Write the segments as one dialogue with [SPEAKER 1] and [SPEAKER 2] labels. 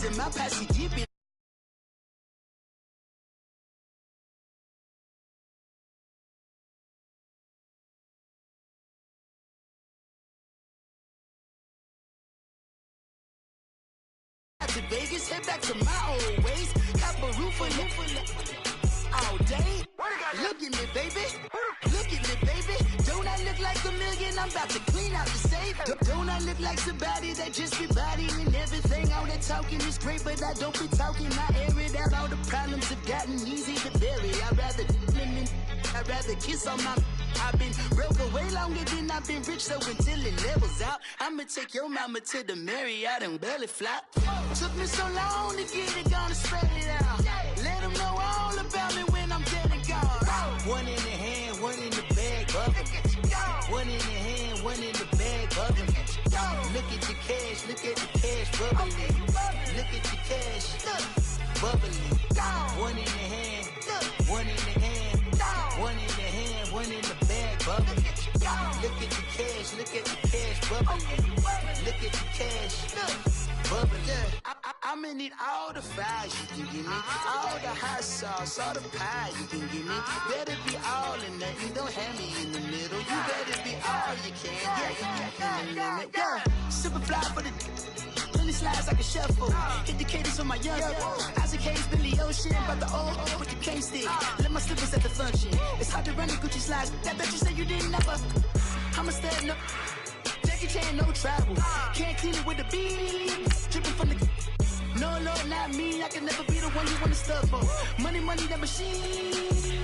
[SPEAKER 1] in my passy deep. To Vegas, head back to my old ways. Got a roof for all day. Look at me, baby. Look at me, baby. Don't I look like a million? I'm about to clean out the safe. Don't I look like somebody that just be bodying everything? All that talking is great, but I don't be talking. I air it out. All the problems have gotten easy to bury. I'd rather kiss on my. I've been broke way longer than I've been rich, so until it levels out, I'ma take your mama to the Marriott and belly flop. Took me so long to get it, gonna spread it out. Let them know all about me when I'm dead and gone. One in the hand, one in the bag, bubbling. One in the hand, one in the bag, bubbling. Look at the cash, look at the cash bubbling. Look at the cash, bubbling. One in the hand, one in the hand, one in the hand, one in the bag, bubbling. Look at the cash, look at the cash bubbling. Look at the cash, bubbling. I'ma need all the fries you can give me, all the hot sauce, all the pie you can give me. Better be all in nothing, don't have me in the middle. You better be all you can. Yeah. Super fly for the plenty slides like a shuffle. Hit the cadence on my young. Isaac Hayes, Billy Ocean, but the old with the cane stick. Let my slippers at the function. It's hard to run the Gucci slides. That bet you say you didn't never. I'm a stand up. Jackie Chan, no travel. Can't clean it with the beat. Dripping from the. No, Lord, not me. I can never be the one you want to stuff for. Money, that machine.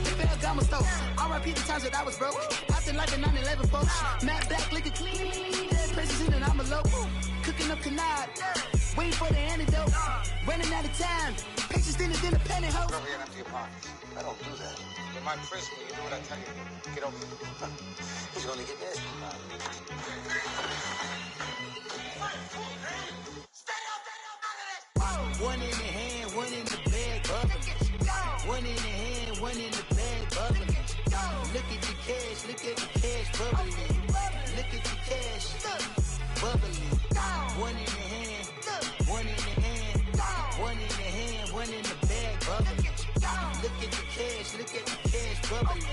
[SPEAKER 1] The bell got my stove. R.I.P. the times that I was broke. Acting like a 9/11 folks. Matte black, looking clean. Dead places in and I'm a local. Cooking up canard. Waiting for the antidote. Running out of time. Patience thinner than a pantyhose.
[SPEAKER 2] Go over here and empty your pockets. I don't do that. In my prison, you do what I tell you. Get over here. He's gonna get this.
[SPEAKER 1] One in the hand, one in the bag, bubbling. One in the hand, one in the bag, bubbling. Look at the cash, look at the cash bubbling. Look at the cash, bubbling. One in the hand, one in the hand, one in the hand, one in the bag, bubbling. Look at the cash, look at the cash bubbling.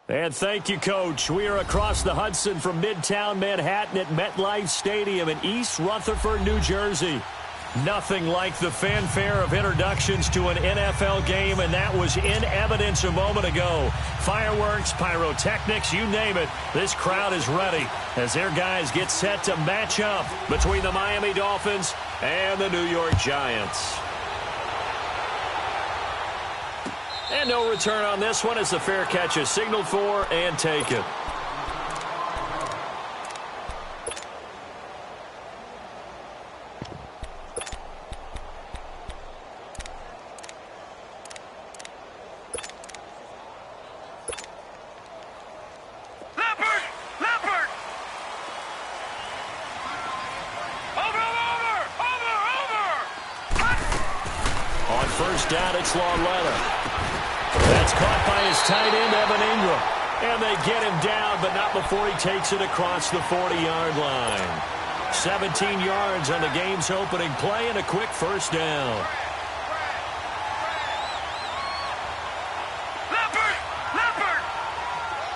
[SPEAKER 3] And thank you, Coach. We are across the Hudson from Midtown Manhattan at MetLife Stadium in East Rutherford, New Jersey. Nothing like the fanfare of introductions to an NFL game, and that was in evidence a moment ago. Fireworks, pyrotechnics, you name it. This crowd is ready as their guys get set to match up between the Miami Dolphins and the New York Giants. And no return on this one as the fair catch is signaled for and taken. On first down, it's Lauletta. That's caught by his tight end, Evan Ingram. And they get him down, but not before he takes it across the 40-yard line. 17 yards on the game's opening play and a quick first down.
[SPEAKER 4] Leopard!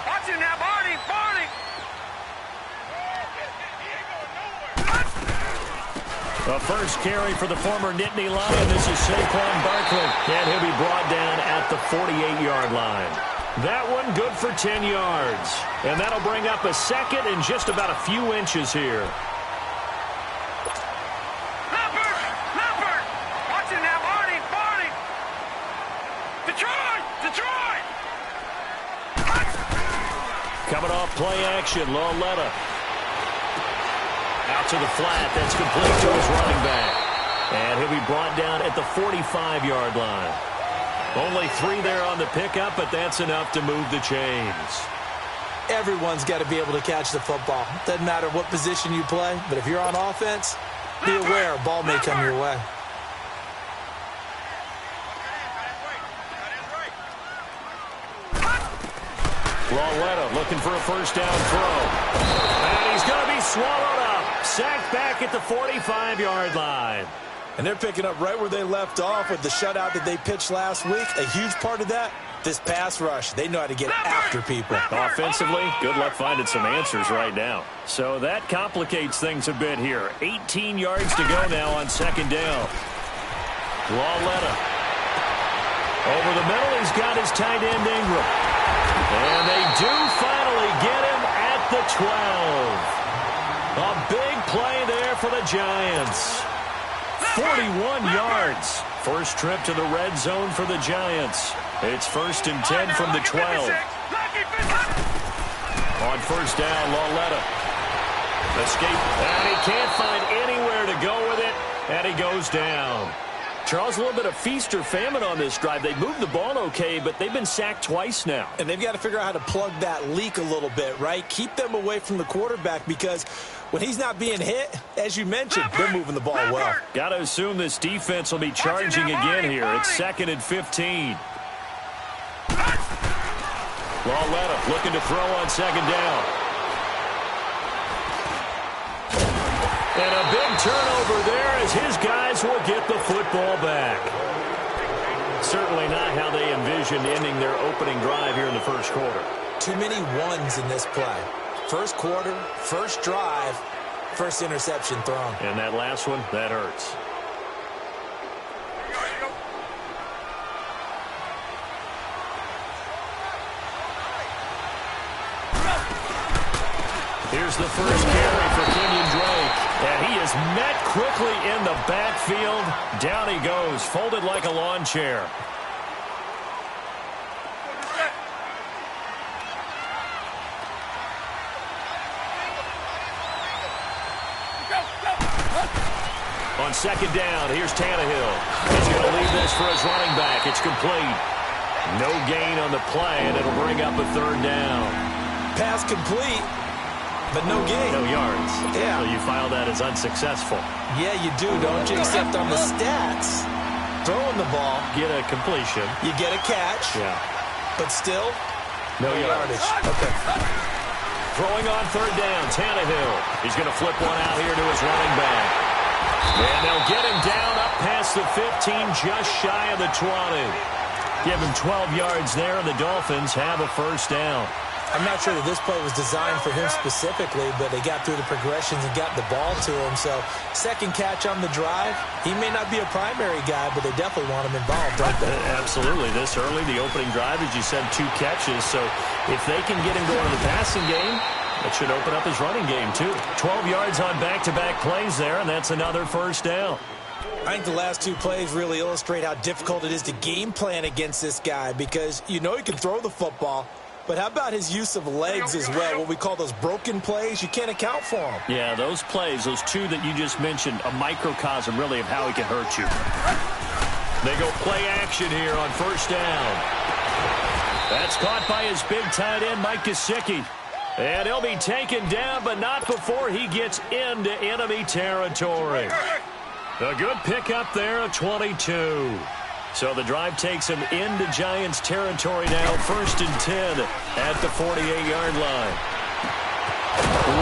[SPEAKER 4] Watch it now, Barney!
[SPEAKER 3] The first carry for the former Nittany Lion. This is Saquon Barkley. And he'll be brought down at the 48-yard line. That one good for 10 yards. And that'll bring up a second and just about a few inches here.
[SPEAKER 4] Leopard! Watch it now, Barney! Detroit!
[SPEAKER 3] Coming off play action, Lauletta. Out to the flat. That's complete to his running back. And he'll be brought down at the 45-yard line. Only 3 there on the pickup, but that's enough to move the chains.
[SPEAKER 5] Everyone's got to be able to catch the football. Doesn't matter what position you play, but if you're on offense, be aware a ball may come your way. Lauletta looking for a first down throw. And he's going to be swallowed up.
[SPEAKER 3] sacked back at the 45-yard line.
[SPEAKER 5] And they're picking up right where they left off with the shutout that they pitched last week. A huge part of that, this pass rush. They know how to get after people.
[SPEAKER 3] Offensively, good luck finding some answers right now. So that complicates things a bit here. 18 yards to go now on second down. Lauletta. Over the middle, he's got his tight end Ingram. And they do finally get him at the 12. A big play there for the Giants. 41 yards. First trip to the red zone for the Giants. It's 1st and 10 from the 12. On first down, Lauletta. Escape. And he can't find anywhere to go with it. And he goes down. Charles, a little bit of feast or famine on this drive. They moved the ball okay, but they've been sacked twice now.
[SPEAKER 5] And they've got to figure out how to plug that leak a little bit, right? Keep them away from the quarterback because when he's not being hit, as you mentioned, they're moving the ball well.
[SPEAKER 3] Got to assume this defense will be charging again here. It's 2nd and 15. Lauletta looking to throw on second down. And a big turnover there as his guys will get the football back. Certainly not how they envisioned ending their opening drive here in the first quarter.
[SPEAKER 5] Too many ones in this play. First quarter, first drive, first interception thrown.
[SPEAKER 3] And that last one, that hurts. Here's the first carry for Kenyon Drake. And he is met quickly in the backfield. Down he goes, folded like a lawn chair. On second down, here's Tannehill. He's going to leave this for his running back. It's complete. No gain on the play, and it'll bring up a third down.
[SPEAKER 5] Pass complete, but no gain.
[SPEAKER 3] No yards.
[SPEAKER 5] Yeah.
[SPEAKER 3] So you file that as unsuccessful.
[SPEAKER 5] Yeah, you do, don't you? Except on the stats, throwing the ball.
[SPEAKER 3] Get a completion.
[SPEAKER 5] You get a catch.
[SPEAKER 3] Yeah.
[SPEAKER 5] But still,
[SPEAKER 3] no yardage.
[SPEAKER 5] Okay.
[SPEAKER 3] Throwing on third down, Tannehill. He's going to flip one out here to his running back. And they'll get him down up past the 15, just shy of the 20. Give him 12 yards there, and the Dolphins have a first down.
[SPEAKER 5] I'm not sure that this play was designed for him specifically, but they got through the progressions and got the ball to him. So, second catch on the drive. He may not be a primary guy, but they definitely want him involved, don't they?
[SPEAKER 3] Absolutely. This early, the opening drive, as you said, 2 catches. So, if they can get him going in the passing game, that should open up his running game, too. 12 yards on back-to-back plays there, and that's another first down.
[SPEAKER 5] I think the last 2 plays really illustrate how difficult it is to game plan against this guy because you know he can throw the football. But how about his use of legs as well? What we call those broken plays, you can't account for them.
[SPEAKER 3] Yeah, those plays, those 2 that you just mentioned, a microcosm really of how he can hurt you. They go play action here on first down. That's caught by his big tight end, Mike Gesicki. And he'll be taken down, but not before he gets into enemy territory. A good pickup there at 22. So the drive takes him into Giants territory now, 1st and 10 at the 48-yard line.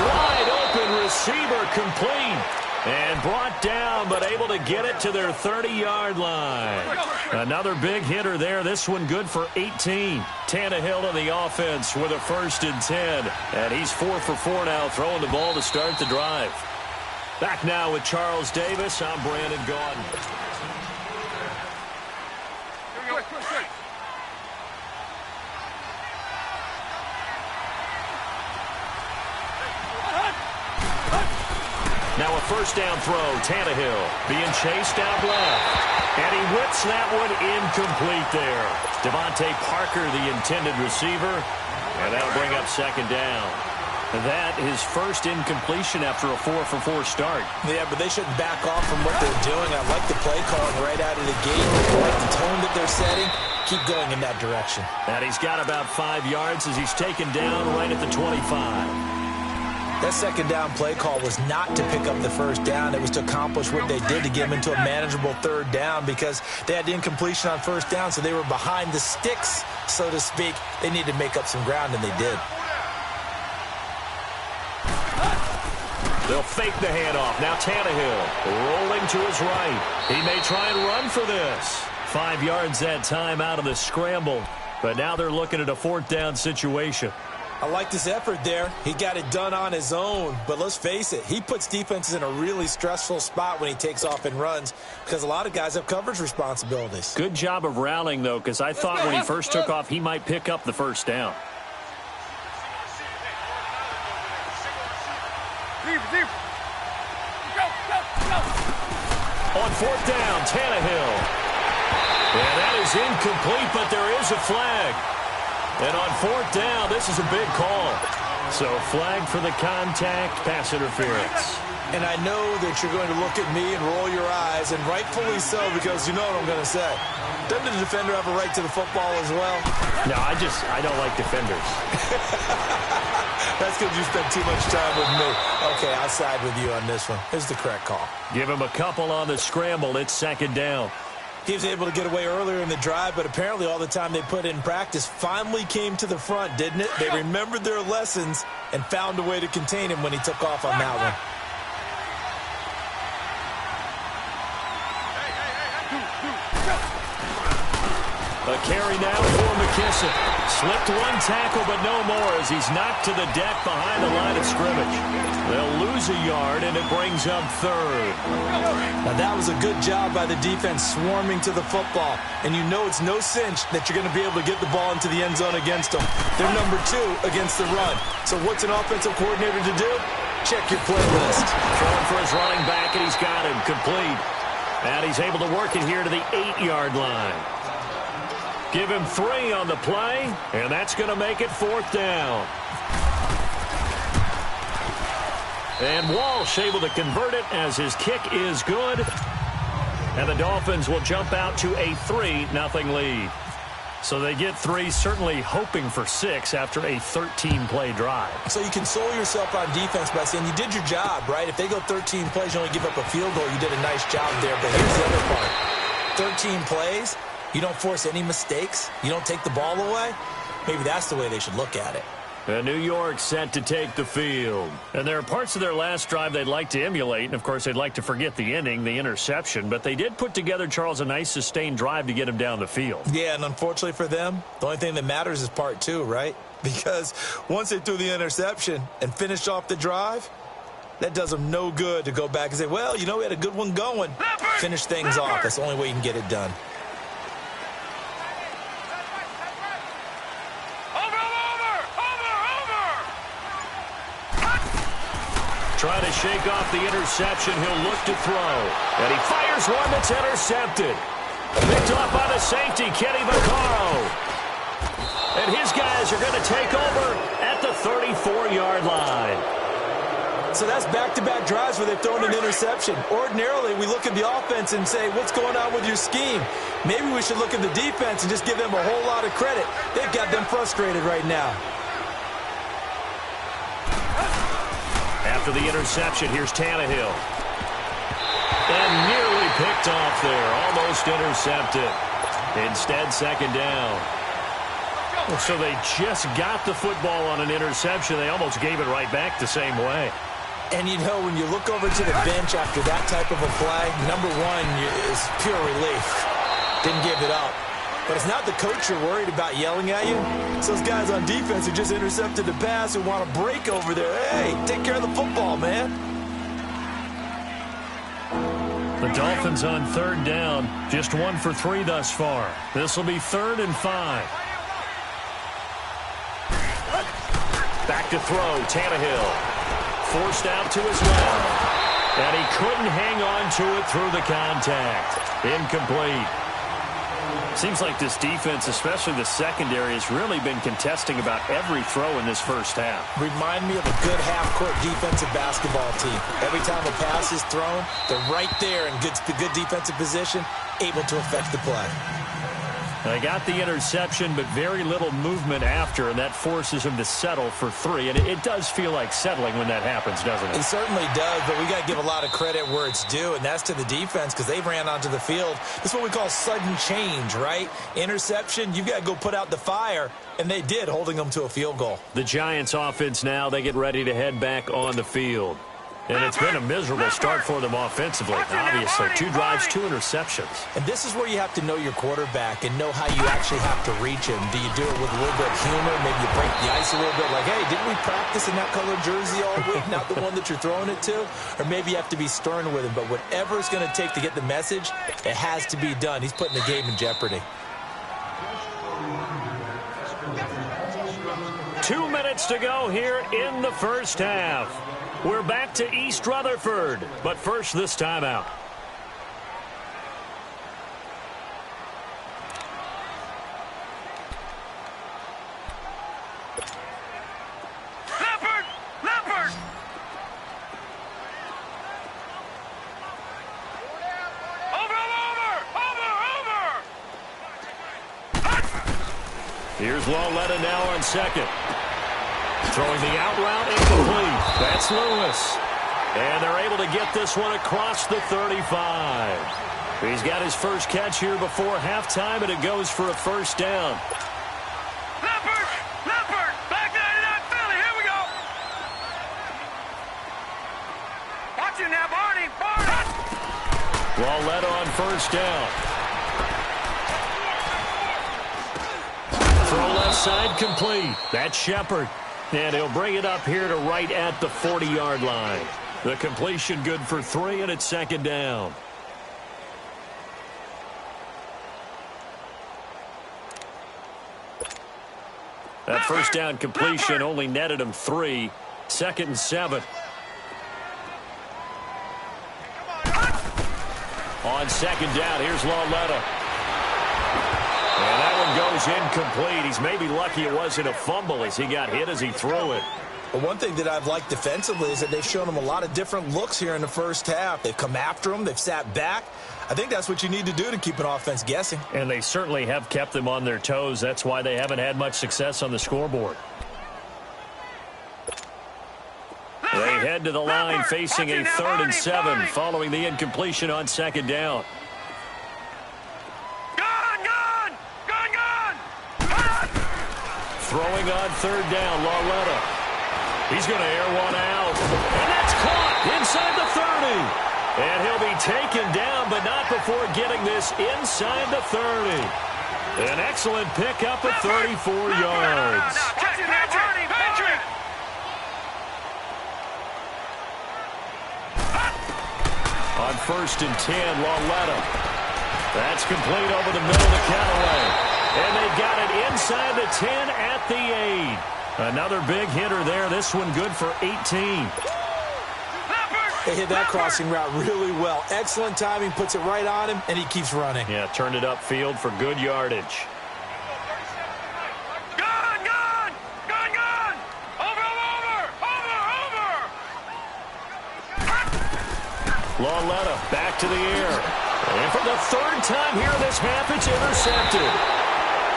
[SPEAKER 3] Wide open receiver complete. And brought down, but able to get it to their 30-yard line. Another big hitter there. This one good for 18. Tannehill in the offense with a 1st and 10. And he's 4 for 4 now, throwing the ball to start the drive. Back now with Charles Davis. I'm Brandon Gaudin. Now a first down throw. Tannehill being chased out left. And he whips that one incomplete there. Devontae Parker, the intended receiver. And that'll bring up second down. That is first incompletion after a 4 for 4 start.
[SPEAKER 5] Yeah, but they shouldn't back off from what they're doing. I like the play calling right out of the gate. I like the tone that they're setting. Keep going in that direction.
[SPEAKER 3] And he's got about 5 yards as he's taken down right at the 25.
[SPEAKER 5] That second down play call was not to pick up the first down. It was to accomplish what they did to get them into a manageable third down because they had incompletion on first down, so they were behind the sticks, so to speak. They needed to make up some ground, and they did.
[SPEAKER 3] They'll fake the handoff. Now Tannehill rolling to his right. He may try and run for this. 5 yards that time out of the scramble. But now they're looking at a 4th down situation.
[SPEAKER 5] I like this effort there. He got it done on his own. But let's face it, he puts defenses in a really stressful spot when he takes off and runs because a lot of guys have coverage responsibilities.
[SPEAKER 3] Good job of rallying, though, because I thought when he first took off, he might pick up the 1st down. On 4th down, Tannehill. And that is incomplete, but there is a flag. And on 4th down, this is a big call. So flag for the contact, pass interference.
[SPEAKER 5] And I know that you're going to look at me and roll your eyes, and rightfully so, because you know what I'm going to say. Doesn't the defender have a right to the football as well?
[SPEAKER 3] No, I don't like defenders.
[SPEAKER 5] That's because you spent too much time with me. Okay, I'll side with you on this one. Here's the correct call.
[SPEAKER 3] Give him a couple on the scramble. It's 2nd down.
[SPEAKER 5] He was able to get away earlier in the drive, but apparently all the time they put in practice finally came to the front, didn't it? They remembered their lessons and found a way to contain him when he took off on that one.
[SPEAKER 3] A carry now for McKissick. Slipped one tackle, but no more as he's knocked to the deck behind the line of scrimmage. They'll lose a yard, and it brings up 3rd.
[SPEAKER 5] Now, that was a good job by the defense swarming to the football. And you know it's no cinch that you're going to be able to get the ball into the end zone against them. They're number 2 against the run. So what's an offensive coordinator to do? Check your playlist.
[SPEAKER 3] Throwing for his running back, and he's got him complete. And he's able to work it here to the 8-yard line. Give him 3 on the play, and that's going to make it 4th down. And Walsh able to convert it as his kick is good. And the Dolphins will jump out to a 3-0 lead. So they get 3, certainly hoping for 6 after a 13-play drive.
[SPEAKER 5] So you console yourself on defense by saying you did your job, right? If they go 13 plays, you only give up a field goal. You did a nice job there. But here's the other part. 13 plays. You don't force any mistakes. You don't take the ball away. Maybe that's the way they should look at it.
[SPEAKER 3] And New York set to take the field. And there are parts of their last drive they'd like to emulate. And, of course, they'd like to forget the inning, the interception. But they did put together, Charles, a nice sustained drive to get him down the field.
[SPEAKER 5] Yeah, and unfortunately for them, the only thing that matters is part 2, right? Because once they threw the interception and finished off the drive, that does them no good to go back and say, well, you know, we had a good one going. Finish things off. That's the only way you can get it done.
[SPEAKER 3] Trying to shake off the interception. He'll look to throw. And he fires one that's intercepted. Picked off by the safety, Kenny Vaccaro. And his guys are going to take over at the 34-yard line.
[SPEAKER 5] So that's back-to-back drives where they've thrown an interception. Ordinarily, we look at the offense and say, what's going on with your scheme? Maybe we should look at the defense and just give them a whole lot of credit. They've got them frustrated right now.
[SPEAKER 3] After the interception, here's Tannehill. And nearly picked off there. Almost intercepted. Instead, 2nd down. So they just got the football on an interception. They almost gave it right back the same way.
[SPEAKER 5] And, you know, when you look over to the bench after that type of a play, number 1 is pure relief. Didn't give it up. But it's not the coach you're worried about yelling at you. It's those guys on defense who just intercepted the pass who want to break over there. Hey, take care of the football, man.
[SPEAKER 3] The Dolphins on 3rd down. Just 1 for 3 thus far. This will be 3rd and 5. Back to throw. Tannehill. Forced out to his left. And he couldn't hang on to it through the contact. Incomplete. Seems like this defense, especially the secondary, has really been contesting about every throw in this first half.
[SPEAKER 5] Remind me of a good half-court defensive basketball team. Every time a pass is thrown, they're right there in good defensive position, able to affect the play.
[SPEAKER 3] They got the interception, but very little movement after, and that forces him to settle for 3. And it does feel like settling when that happens, doesn't it?
[SPEAKER 5] It certainly does, but we got to give a lot of credit where it's due, and that's to the defense because they ran onto the field. This is what we call sudden change, right? Interception, you've got to go put out the fire, and they did, holding them to a field goal.
[SPEAKER 3] The Giants offense now, they get ready to head back on the field. And it's been a miserable start for them offensively. Obviously, 2 drives, 2 interceptions.
[SPEAKER 5] And this is where you have to know your quarterback and know how you actually have to reach him. Do you do it with a little bit of humor? Maybe you break the ice a little bit like, hey, didn't we practice in that color jersey all week, not the one that you're throwing it to? Or maybe you have to be stern with him. But whatever it's going to take to get the message, it has to be done. He's putting the game in jeopardy.
[SPEAKER 3] 2 minutes to go here in the first half. We're back to East Rutherford, but first this timeout.
[SPEAKER 4] Leopard! Over!
[SPEAKER 3] Here's Lauletta now on second. Throwing the out route incomplete. That's Lewis. And they're able to get this one across the 35. He's got his first catch here before halftime, and it goes for a first down.
[SPEAKER 4] Leopard! Back 99 Philly, here we go! Watch it now, Barney!
[SPEAKER 3] Lauletta on first down. Throw left side complete. That's Shepard. And he'll bring it up here to right at the 40-yard line. The completion good for 3, and it's second down. That first down completion only netted him 3. 2nd and 7. On second down, here's Lauletta. And that one goes incomplete. He's maybe lucky it wasn't a fumble as he got hit as he threw it.
[SPEAKER 5] But one thing that I've liked defensively is that they've shown him a lot of different looks here in the first half. They've come after him. They've sat back. I think that's what you need to do to keep an offense guessing.
[SPEAKER 3] And they certainly have kept them on their toes. That's why they haven't had much success on the scoreboard. They head to the line facing a 3rd and 7 following the incompletion on second down. Throwing on 3rd down, Lauletta. He's going to air one out. And that's caught inside the 30. And he'll be taken down, but not before getting this inside the 30. An excellent pickup of 34 yards. On 1st and 10, Lauletta. That's complete over the middle to Callaway. And they got it inside the 10 at the 8. Another big hitter there. This one good for 18.
[SPEAKER 5] They hit that crossing route really well. Excellent timing, puts it right on him, and he keeps running.
[SPEAKER 3] Yeah, turned it upfield for good yardage.
[SPEAKER 4] Gun! Over!
[SPEAKER 3] Lauletta back to the air. And for the 3rd time here this half, it's intercepted.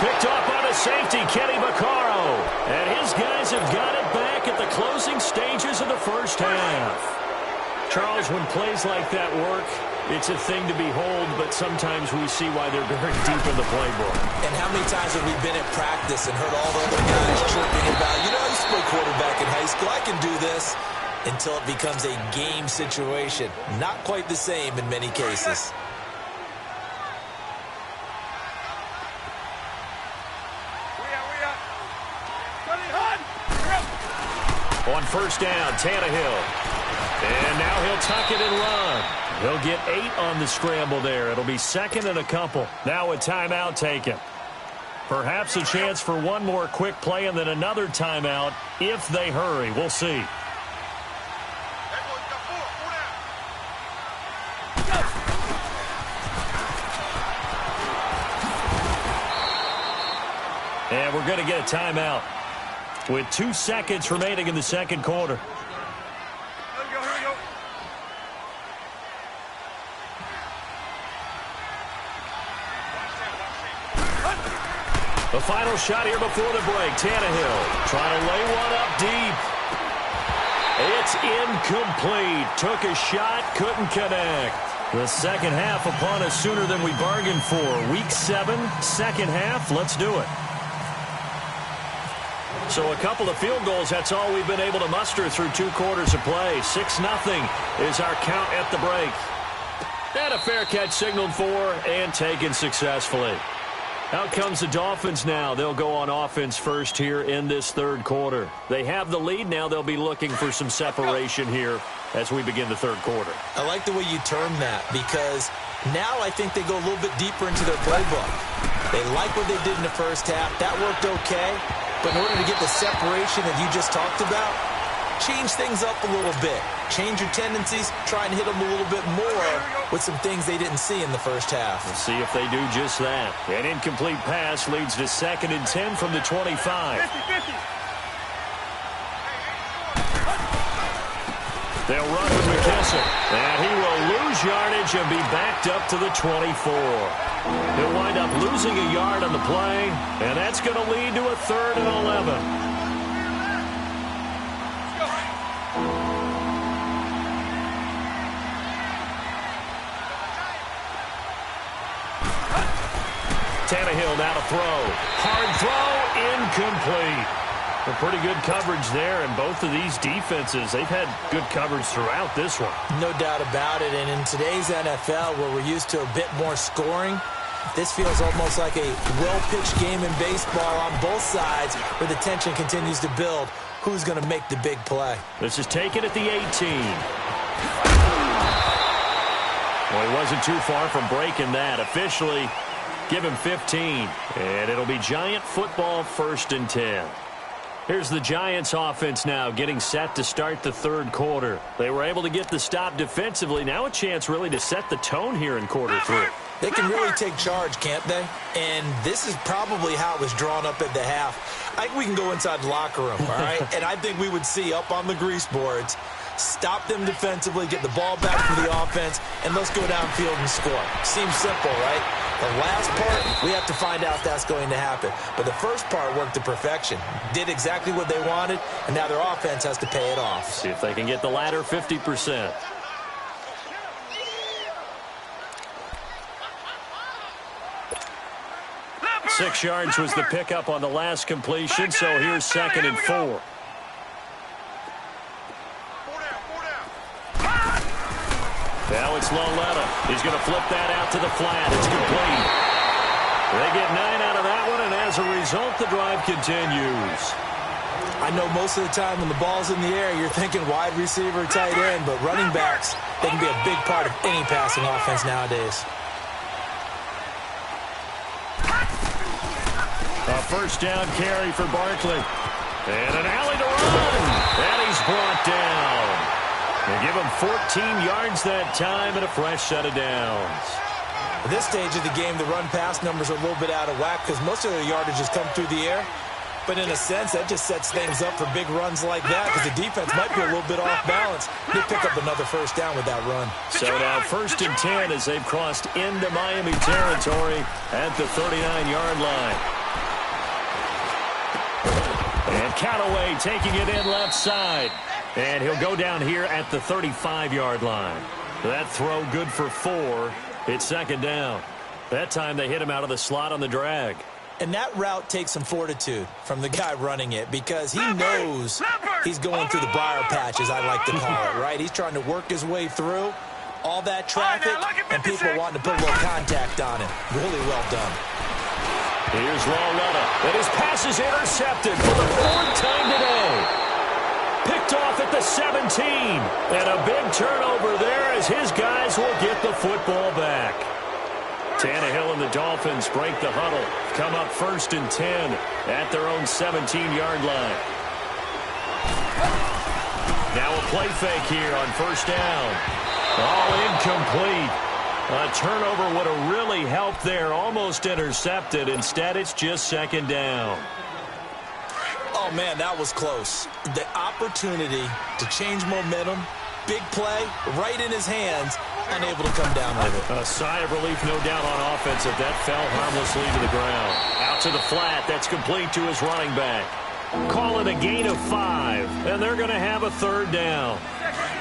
[SPEAKER 3] Picked off by the safety, Kenny Vaccaro. And his guys have got it back at the closing stages of the first half. Charles, when plays like that work, it's a thing to behold, but sometimes we see why they're very deep in the playbook.
[SPEAKER 5] And how many times have we been at practice and heard all the other guys chirping about, you know, I used to play quarterback in high school, I can do this, until it becomes a game situation. Not quite the same in many cases.
[SPEAKER 3] On first down, Tannehill. And now he'll tuck it and run. He'll get 8 on the scramble there. It'll be 2nd and a couple. Now a timeout taken. Perhaps a chance for one more quick play and then another timeout if they hurry. We'll see. And we're going to get a timeout with 2 seconds remaining in the second quarter.
[SPEAKER 4] Here we go.
[SPEAKER 3] The final shot here before the break. Tannehill trying to lay one up deep. It's incomplete. Took a shot, couldn't connect. The second half upon us sooner than we bargained for. Week 7, second half. Let's do it. So a couple of field goals, that's all we've been able to muster through 2 quarters of play. 6-0 is our count at the break. And a fair catch signaled for and taken successfully. Out comes the Dolphins now. They'll go on offense first here in this 3rd quarter. They have the lead. Now they'll be looking for some separation here as we begin the 3rd quarter.
[SPEAKER 5] I like the way you term that because now I think they go a little bit deeper into their playbook. They like what they did in the first half. That worked okay. But in order to get the separation that you just talked about, change things up a little bit. Change your tendencies. Try and hit them a little bit more with some things they didn't see in the first half.
[SPEAKER 3] We'll see if they do just that. An incomplete pass leads to 2nd and 10 from the 25.
[SPEAKER 4] 50-50.
[SPEAKER 3] They'll run with McKissick, and he will lose yardage and be backed up to the 24. He'll wind up losing a yard on the play, and that's going to lead to a 3rd and 11. Tannehill now to throw. Hard throw, incomplete. A pretty good coverage there, and both of these defenses, they've had good coverage throughout this one.
[SPEAKER 5] No doubt about it, and in today's NFL, where we're used to a bit more scoring, this feels almost like a well-pitched game in baseball on both sides, where the tension continues to build. Who's going to make the big play?
[SPEAKER 3] This is taken at the 18. Well, he wasn't too far from breaking that. Officially, give him 15, and it'll be Giant football 1st and 10. Here's the Giants offense now getting set to start the 3rd quarter. They were able to get the stop defensively. Now a chance really to set the tone here in quarter 3.
[SPEAKER 5] They can really take charge, can't they? And this is probably how it was drawn up at the half. I think we can go inside the locker room, all right? And I think we would see up on the grease boards, stop them defensively, get the ball back for the offense, and let's go downfield and score. Seems simple, right? The last part, we have to find out if that's going to happen. But the first part worked to perfection. Did exactly what they wanted, and now their offense has to pay it off.
[SPEAKER 3] See if they can get the latter 50%.
[SPEAKER 4] Leopard!
[SPEAKER 3] 6 yards was the pickup on the last completion, so here's 2nd and 4. Now it's Loletta. He's going to flip that out to the flat. It's complete. They get 9 out of that one, and as a result, the drive continues.
[SPEAKER 5] I know most of the time when the ball's in the air, you're thinking wide receiver, tight end, but running backs, they can be a big part of any passing offense nowadays.
[SPEAKER 3] A 1st down carry for Barkley. And an alley to run. And he's brought down. They give him 14 yards that time and a fresh set of downs.
[SPEAKER 5] At this stage of the game, the run-pass numbers are a little bit out of whack because most of their yardage has come through the air. But in a sense, that just sets things up for big runs like that because the defense might be a little bit off balance. They pick up another 1st down with that run.
[SPEAKER 3] So now 1st and 10 as they've crossed into Miami territory at the 39-yard line. And Callaway taking it in left side. And he'll go down here at the 35-yard line. That throw good for 4. It's 2nd down. That time they hit him out of the slot on the drag.
[SPEAKER 5] And that route takes some fortitude from the guy running it because he knows he's going through the briar patch, as I like to call it, right? He's trying to work his way through all that traffic and people wanting to put a little contact on him. Really well done.
[SPEAKER 3] Here's Loletta. And his pass is intercepted for the 4th time today. Picked off at the 17. And a big turnover there as his guys will get the football back. Tannehill and the Dolphins break the huddle. Come up 1st and 10 at their own 17-yard line. Now a play fake here on 1st down. All incomplete. A turnover would have really helped there. Almost intercepted. Instead, it's just 2nd down.
[SPEAKER 5] Oh, man, that was close. The opportunity to change momentum, big play, right in his hands, unable to come down with it.
[SPEAKER 3] A sigh of relief, no doubt, on offense if that fell harmlessly to the ground. Out to the flat. That's complete to his running back. Call it a gain of 5, and they're going to have a 3rd down.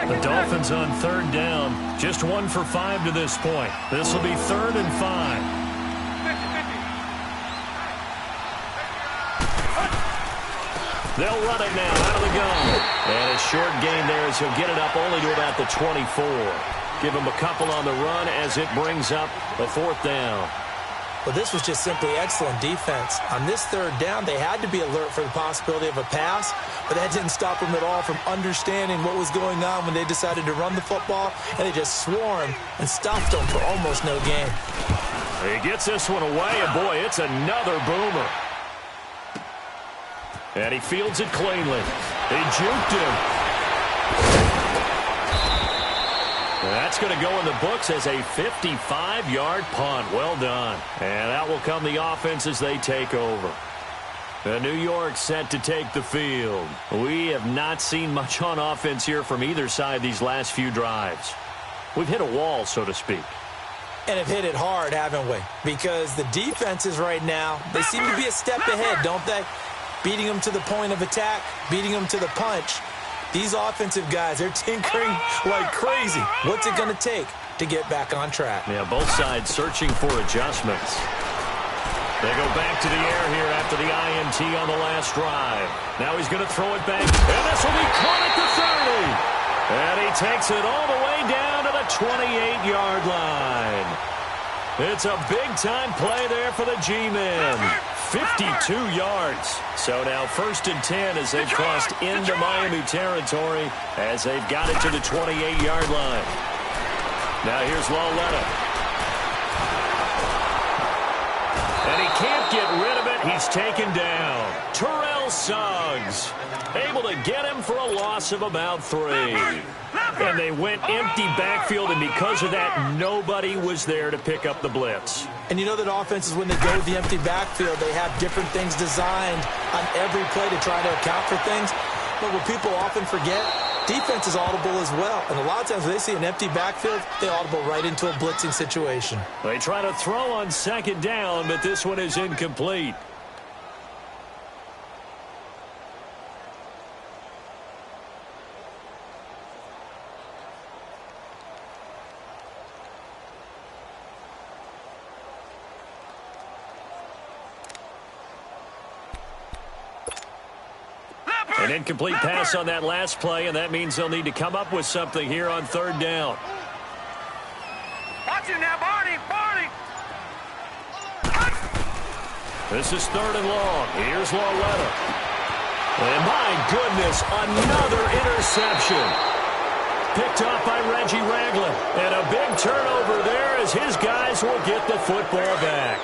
[SPEAKER 3] The Dolphins on 3rd down, just 1 for 5 to this point. This will be 3rd and 5. They'll run it now out of the gun. And a short gain there as he'll get it up only to about the 24. Give him a couple on the run as it brings up a 4th down.
[SPEAKER 5] Well, this was just simply excellent defense. On this 3rd down, they had to be alert for the possibility of a pass, but that didn't stop them at all from understanding what was going on when they decided to run the football, and they just swarmed and stuffed them for almost no gain.
[SPEAKER 3] He gets this one away, and boy, it's another boomer. And he fields it cleanly. He juked him. That's going to go in the books as a 55-yard punt. Well done. And that will come the offense as they take over. The New York set to take the field. We have not seen much on offense here from either side these last few drives. We've hit a wall, so to speak.
[SPEAKER 5] And have hit it hard, haven't we? Because the defenses right now, they seem to be a step ahead, don't they? Beating them to the point of attack, beating them to the punch. These offensive guys, they're tinkering like crazy. What's it going to take to get back on track?
[SPEAKER 3] Yeah, both sides searching for adjustments. They go back to the air here after the INT on the last drive. Now he's going to throw it back, and this will be caught at the 30. And he takes it all the way down to the 28-yard line. It's a big-time play there for the G-men. 52 yards. So now 1st and 10 as they've crossed into Miami territory as they've got it to the 28-yard line. Now here's Lauletta. And he can't get rid of it. He's taken down. Terrell Suggs able to get him for a loss of about 3. And they went empty backfield, and because of that, nobody was there to pick up the blitz.
[SPEAKER 5] And you know that offenses, when they go to the empty backfield, they have different things designed on every play to try to account for things. But what people often forget, defense is audible as well. And a lot of times when they see an empty backfield, they audible right into a blitzing situation.
[SPEAKER 3] They try to throw on 2nd down, but this one is incomplete. An incomplete pass on that last play, and that means they'll need to come up with something here on 3rd down.
[SPEAKER 4] Watch it now, Barney! Barney!
[SPEAKER 3] This is 3rd and long. Here's Lauletta. And my goodness, another interception. Picked off by Reggie Ragland. And a big turnover there as his guys will get the football back.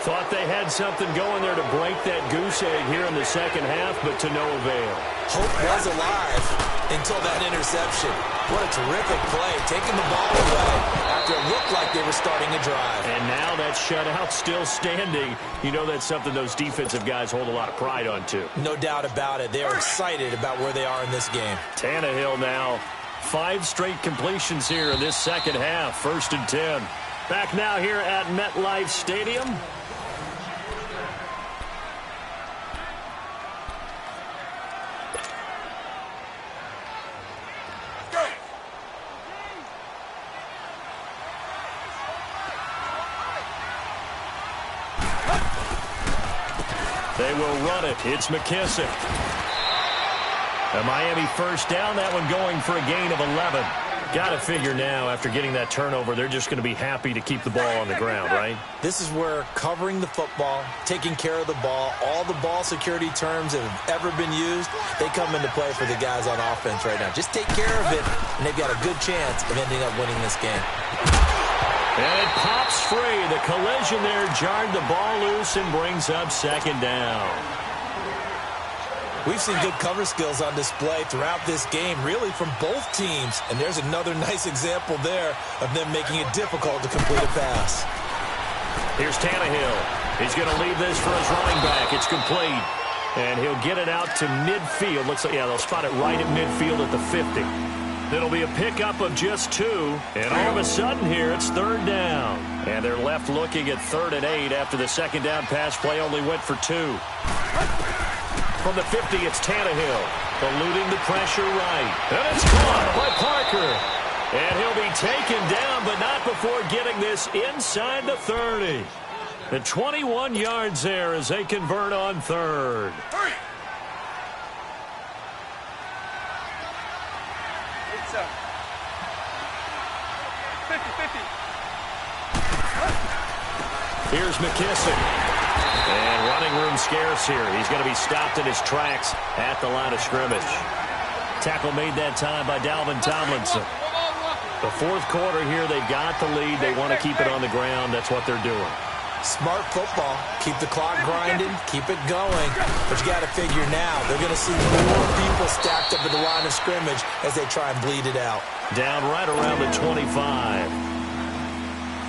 [SPEAKER 3] Thought they had something going there to break that goose egg here in the 2nd half, but to no avail.
[SPEAKER 5] Hope was alive until that interception. What a terrific play, taking the ball away after it looked like they were starting a drive.
[SPEAKER 3] And now that shutout still standing. You know that's something those defensive guys hold a lot of pride on, too.
[SPEAKER 5] No doubt about it. They are excited about where they are in this game.
[SPEAKER 3] Tannehill now. 5 straight completions here in this 2nd half. 1st and 10. Back now here at MetLife Stadium. They will run it. It's McKissick. A Miami 1st down. That one going for a gain of 11. Got to figure now, after getting that turnover, they're just going to be happy to keep the ball on the ground, right?
[SPEAKER 5] This is where covering the football, taking care of the ball, all the ball security terms that have ever been used, they come into play for the guys on offense right now. Just take care of it, and they've got a good chance of ending up winning this game.
[SPEAKER 3] And it pops free. The collision there jarred the ball loose and brings up 2nd down.
[SPEAKER 5] We've seen good cover skills on display throughout this game, really from both teams. And there's another nice example there of them making it difficult to complete a pass.
[SPEAKER 3] Here's Tannehill. He's going to leave this for his running back. It's complete. And he'll get it out to midfield. Looks like, yeah, they'll spot it right at midfield at the 50. It'll be a pickup of just 2. And all of a sudden here, it's 3rd down. And they're left looking at 3rd and 8 after the 2nd down pass play only went for 2. From the 50, it's Tannehill, eluding the pressure right. And it's caught by Parker. And he'll be taken down, but not before getting this inside the 30. The 21 yards there as they convert on 3rd. Here's McKissick. And running room scarce here. He's going to be stopped in his tracks at the line of scrimmage. Tackle made that time by Dalvin Tomlinson. The fourth quarter here, they've got the lead. They want to keep it on the ground. That's what they're doing.
[SPEAKER 5] Smart football. Keep the clock grinding. Keep it going. But you got to figure now, they're going to see more people stacked up at the line of scrimmage as they try and bleed it out.
[SPEAKER 3] Down right around the 25.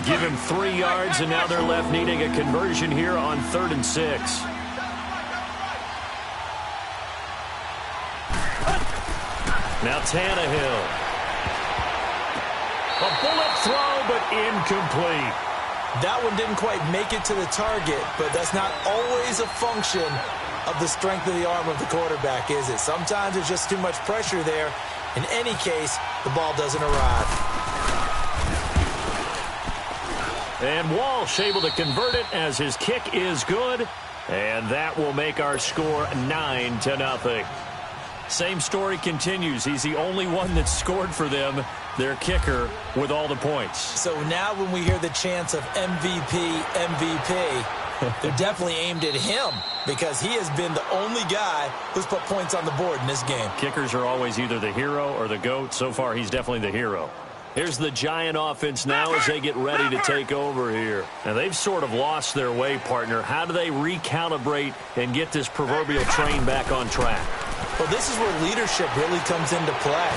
[SPEAKER 3] Give him 3 yards, and now they're left needing a conversion here on 3rd and 6. Now Tannehill. A bullet throw, but incomplete.
[SPEAKER 5] That one didn't quite make it to the target, but that's not always a function of the strength of the arm of the quarterback, is it? Sometimes there's just too much pressure there. In any case, the ball doesn't arrive.
[SPEAKER 3] And Walsh able to convert it as his kick is good. And that will make our score 9-0. Same story continues. He's the only one that scored for them, their kicker, with all the points.
[SPEAKER 5] So now when we hear the chants of MVP, they're definitely aimed at him because he has been the only guy who's put points on the board in this game.
[SPEAKER 3] Kickers are always either the hero or the GOAT. So far, he's definitely the hero. Here's the Giant offense now as they get ready to take over here. Now, they've sort of lost their way, partner. How do they recalibrate and get this proverbial train back on track?
[SPEAKER 5] Well, this is where leadership really comes into play.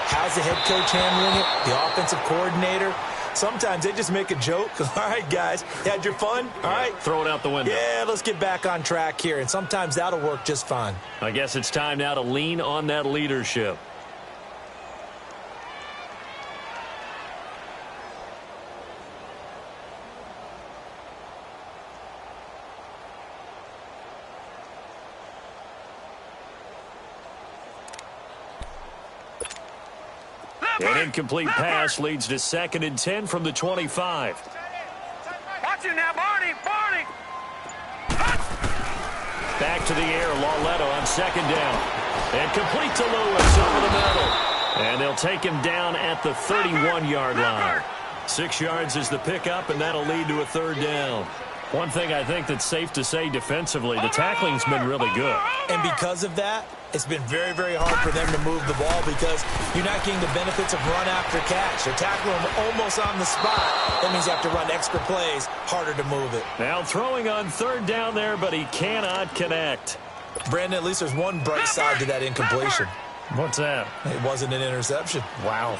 [SPEAKER 5] How's the head coach handling it? The offensive coordinator? Sometimes they just make a joke. All right, guys, you had your fun? All right.
[SPEAKER 3] Throw it out the window.
[SPEAKER 5] Yeah, let's get back on track here. And sometimes that'll work just fine.
[SPEAKER 3] I guess it's time now to lean on that leadership. An incomplete pass leads to 2nd and 10 from the 25.
[SPEAKER 4] Watch it now, Barney.
[SPEAKER 3] Back to the air, Lauletta on 2nd down. And complete to Lewis over the middle. And they'll take him down at the 31-yard line. 6 yards is the pickup, and that'll lead to a 3rd down. One thing I think that's safe to say defensively, the tackling's been really good.
[SPEAKER 5] And because of that, it's been very, very hard for them to move the ball because you're not getting the benefits of run after catch. They're tackling them almost on the spot. That means you have to run extra plays, harder to move it.
[SPEAKER 3] Now throwing on 3rd down there, but he cannot connect.
[SPEAKER 5] Brandon, at least there's one bright side to that incompletion.
[SPEAKER 3] What's that?
[SPEAKER 5] It wasn't an interception.
[SPEAKER 3] Wow.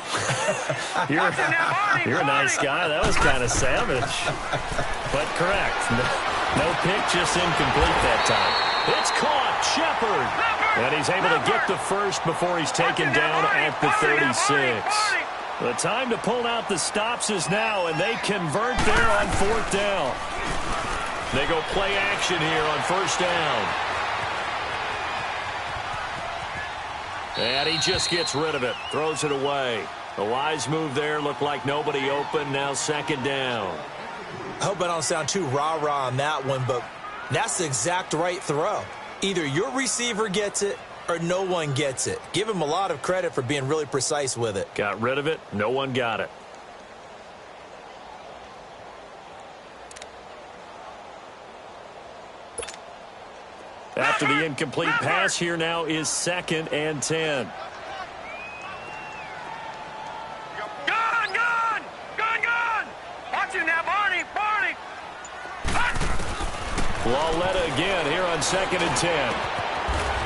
[SPEAKER 3] You're a nice guy. That was kind of savage. But correct. No pick, just incomplete that time. It's caught. Shepard. And he's able to get the first before he's taken down at the 36. The time to pull out the stops is now, and they convert there on 4th down. They go play action here on 1st down. And he just gets rid of it, throws it away. A wise move there, looked like nobody open, now 2nd down.
[SPEAKER 5] I hope I don't sound too rah-rah on that one, but that's the exact right throw. Either your receiver gets it or no one gets it. Give him a lot of credit for being really precise with it.
[SPEAKER 3] Got rid of it, no one got it. After the incomplete pass, here now is 2nd and 10.
[SPEAKER 4] Gone! Watch it now, Barney!
[SPEAKER 3] Lauletta again here on 2nd and 10.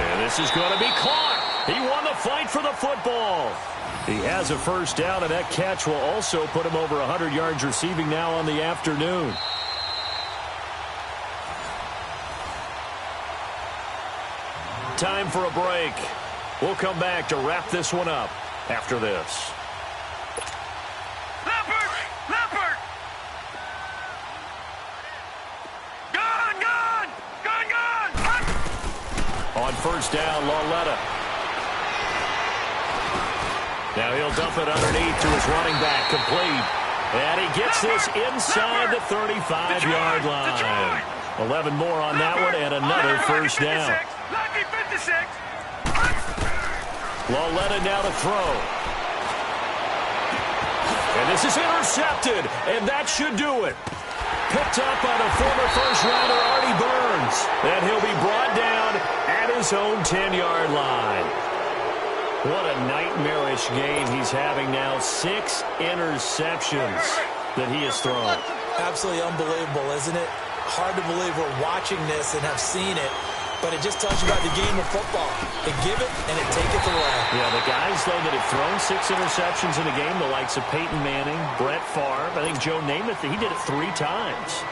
[SPEAKER 3] And this is going to be caught. He won the fight for the football. He has a 1st down, and that catch will also put him over 100 yards receiving now on the afternoon. Time for a break. We'll come back to wrap this one up after this.
[SPEAKER 4] Leopard! Gone!
[SPEAKER 3] On 1st down, Lauletta. Now he'll dump it underneath to his running back, complete. And he gets this inside the 35-yard line. 11 more on that one, and another 1st down.
[SPEAKER 4] Lucky 56.
[SPEAKER 3] Lauletta now to throw. And this is intercepted, and that should do it. Picked up by the former first-rounder Artie Burns. And he'll be brought down at his own 10-yard line. What a nightmarish game he's having now. 6 interceptions that he has thrown.
[SPEAKER 5] Absolutely unbelievable, isn't it? Hard to believe we're watching this and have seen it. But it just tells you about the game of football. They give it and it taketh away.
[SPEAKER 3] Yeah, the guys, though, that have thrown 6 interceptions in a game, the likes of Peyton Manning, Brett Favre, I think Joe Namath, he did it 3 times.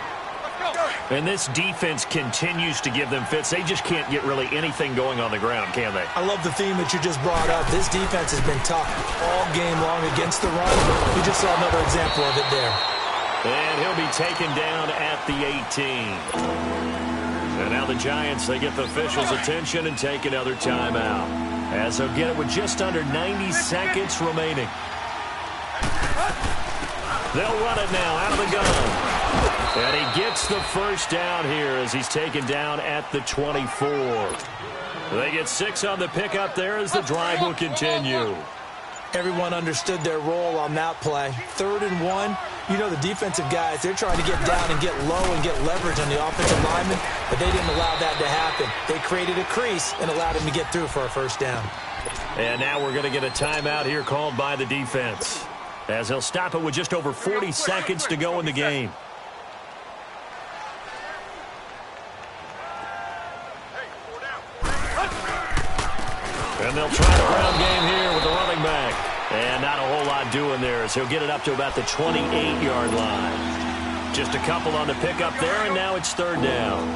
[SPEAKER 3] And this defense continues to give them fits. They just can't get really anything going on the ground, can they?
[SPEAKER 5] I love the theme that you just brought up. This defense has been tough all game long against the run. We just saw another example of it there.
[SPEAKER 3] And he'll be taken down at the 18. And now the Giants, they get the officials' attention and take another timeout. As they'll get it with just under 90 seconds remaining. They'll run it now out of the gun. And he gets the first down here as he's taken down at the 24. They get 6 on the pickup there as the drive will continue.
[SPEAKER 5] Everyone understood their role on that play. 3rd and 1. You know, the defensive guys, they're trying to get down and get low and get leverage on the offensive lineman, but they didn't allow that to happen. They created a crease and allowed him to get through for a first down.
[SPEAKER 3] And now we're going to get a timeout here called by the defense, as they'll stop it with just over 40 seconds to go in the game. And they'll try the ground game here with the running back. And not a whole lot doing there as he'll get it up to about the 28-yard line. Just a couple on the pickup there, and now it's 3rd down.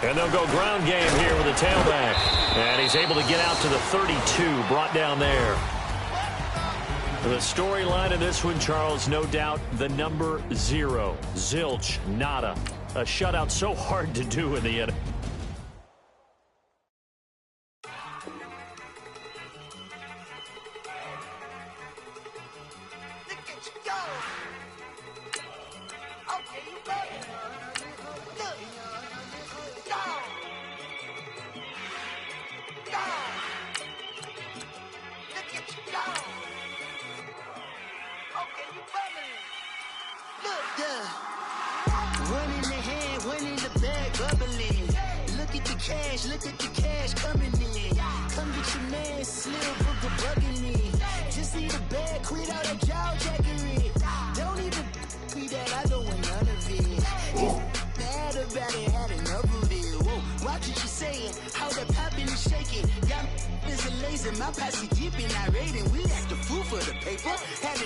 [SPEAKER 3] And they'll go ground game here with the tailback. And he's able to get out to the 32, brought down there. The storyline of this one, Charles, no doubt the number 0. Zilch, nada. A shutout so hard to do in the end.
[SPEAKER 1] One in the hand, one in the bag, bubbling. Look at the cash coming in. Come get your man, Slim Booker bugging me. Just see the bag, quit all that jaw jackery. Don't even me that I don't want none of it. It's bad about it, had enough of it. Whoa, watch what you saying, how that popping and shaking. Got is a laser, my posse deep and irate, and we act the fool for the paper. Had